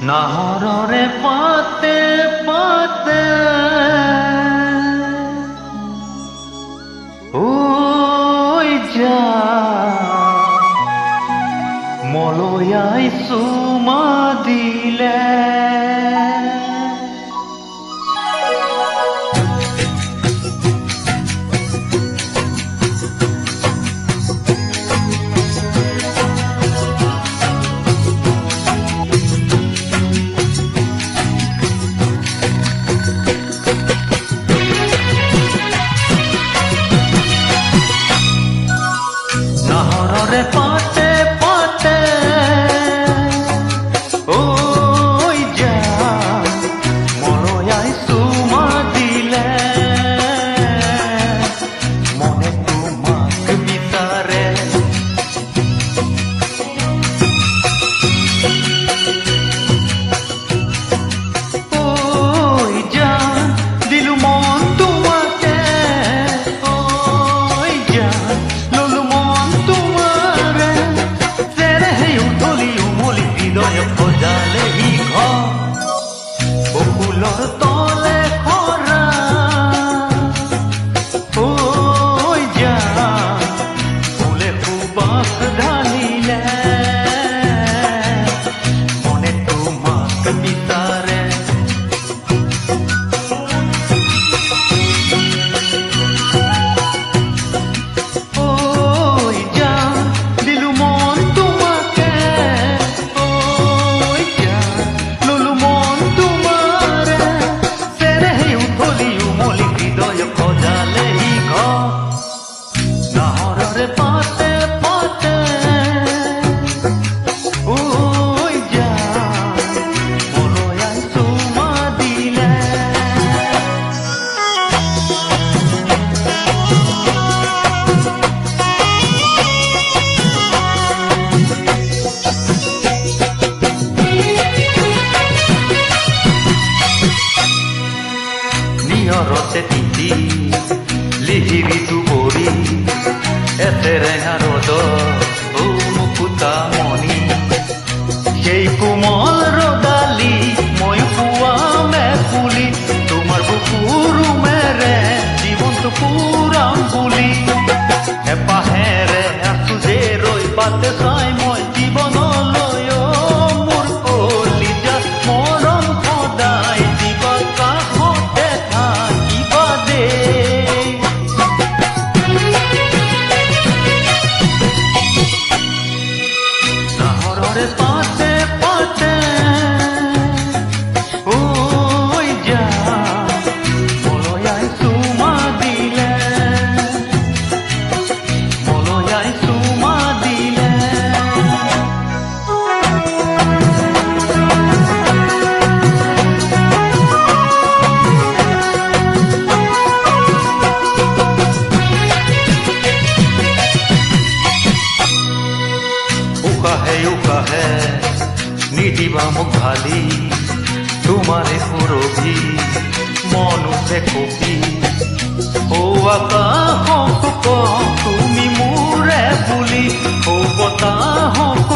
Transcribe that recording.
নাহৰৰে পাতে পাতে ঐ যা মলয়াই চুমা দিলে নাহৰৰে পাতে পাতে ঐ যা মলয়াই চুমা দিলে মনে তোমাক বিচাৰে ঐ যা দিলো মন তোমাকে ঐ যা ললো মন তোমাৰে তেৰে হে উঠলি উমলি হৃদয় খোজালে হি ঘৰ বকুলৰ তলে খৰা ঐ যা ফুলে সুবাস ঢালিলে মনে তোমাক বিচাৰে ঐ যা দিলো মন তোমাকে ঐ যা ললো মন তোমাৰে তেৰে হে উঠলি উমলি হৃদয় খোজালে হি ঘৰ নাহৰৰে পাতে পাতে ঐ যা মলয়াই চুমা দিলে নিয়ৰতে তিতি লিহিৰি দুবৰি এতেৰেঙা ৰ'দ মুকুতা মণি সেই কোমল ৰ'দালি মই পুৱা মেকুলি তোমাৰ বুকুৰ মেৰে জীৱনটো পুৰাম বুলি হেঁপাহেৰে আছো যে ৰৈ পাতে চাই মই জীৱনলৈ মোৰ কলিজা মৰম সদায় দিবা কাষতে থাকিবা দেই নাহৰৰে পাতে পাতে ঐ যা মলয়াই চুমা দিলে মলয়াই চুমা দিলে উকাহে নিদিবা মোক ভালি তোমাৰে সুৰভি মনুতে কপি ঔ আকাশক তুমি মোৰে বুলি ঔ বতাহক